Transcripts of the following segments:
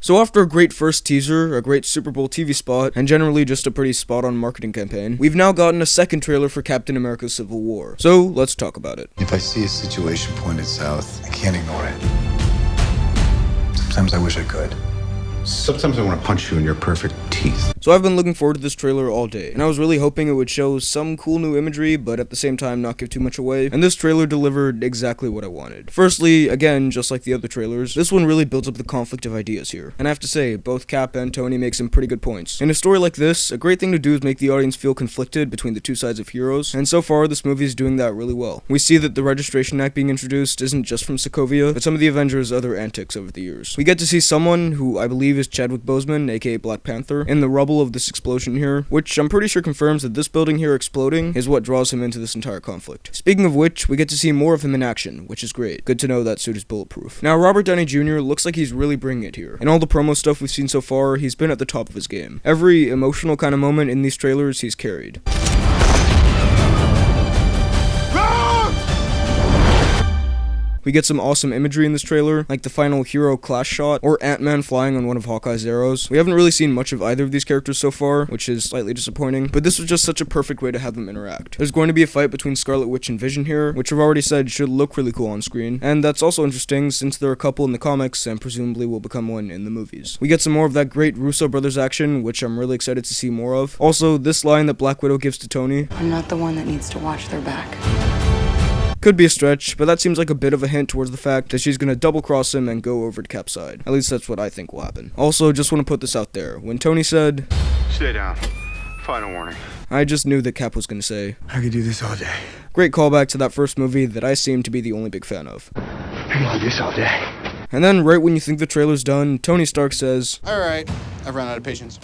So after a great first teaser, a great Super Bowl TV spot, and generally just a pretty spot-on marketing campaign, we've now gotten a second trailer for Captain America Civil War. So let's talk about it. If I see a situation pointed south, I can't ignore it. Sometimes I wish I could. Sometimes I want to punch you in your perfect teeth. So I've been looking forward to this trailer all day, and I was really hoping it would show some cool new imagery, but at the same time not give too much away, and this trailer delivered exactly what I wanted. Firstly, again, just like the other trailers, this one really builds up the conflict of ideas here, and I have to say, both Cap and Tony make some pretty good points. In a story like this, a great thing to do is make the audience feel conflicted between the two sides of heroes, and so far this movie is doing that really well. We see that the Registration Act being introduced isn't just from Sokovia, but some of the Avengers' other antics over the years. We get to see someone who I believe is Chadwick Boseman, aka Black Panther, in the rubble of this explosion here, which I'm pretty sure confirms that this building here exploding is what draws him into this entire conflict. Speaking of which, we get to see more of him in action, which is great. Good to know that suit is bulletproof. Now, Robert Downey Jr. looks like he's really bringing it here. In all the promo stuff we've seen so far, he's been at the top of his game. Every emotional kind of moment in these trailers, he's carried. We get some awesome imagery in this trailer, like the final hero clash shot, or Ant-Man flying on one of Hawkeye's arrows. We haven't really seen much of either of these characters so far, which is slightly disappointing, but this was just such a perfect way to have them interact. There's going to be a fight between Scarlet Witch and Vision here, which I've already said should look really cool on screen, and that's also interesting since there are a couple in the comics and presumably will become one in the movies. We get some more of that great Russo brothers action, which I'm really excited to see more of. Also, this line that Black Widow gives to Tony, "I'm not the one that needs to watch their back." could be a stretch, but that seems like a bit of a hint towards the fact that she's gonna double cross him and go over to Cap's side. At least that's what I think will happen. Also, just want to put this out there. When Tony said, "Stay down. Final warning," I just knew that Cap was gonna say, I could do this all day. great callback to that first movie that I seem to be the only big fan of. I could do this all day. And then right when you think the trailer's done, Tony Stark says, "Alright, I've run out of patience.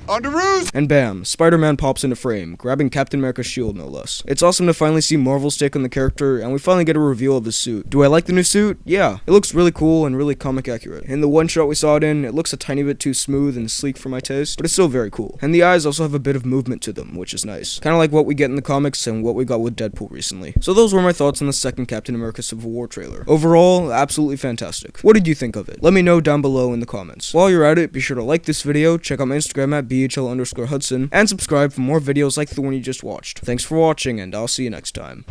On to Ruse!" and bam, Spider-Man pops into frame, grabbing Captain America's shield no less. It's awesome to finally see Marvel's take on the character, and we finally get a reveal of his suit. Do I like the new suit? Yeah, it looks really cool and really comic accurate. In the one shot we saw it in, it looks a tiny bit too smooth and sleek for my taste, but it's still very cool. And the eyes also have a bit of movement to them, which is nice. Kinda like what we get in the comics and what we got with Deadpool recently. So those were my thoughts on the second Captain America Civil War trailer. Overall, absolutely fantastic. What did you think of it? Let me know down below in the comments. While you're at it, be sure to like this video, check out my Instagram at BHL_Hudson, and subscribe for more videos like the one you just watched. Thanks for watching, and I'll see you next time.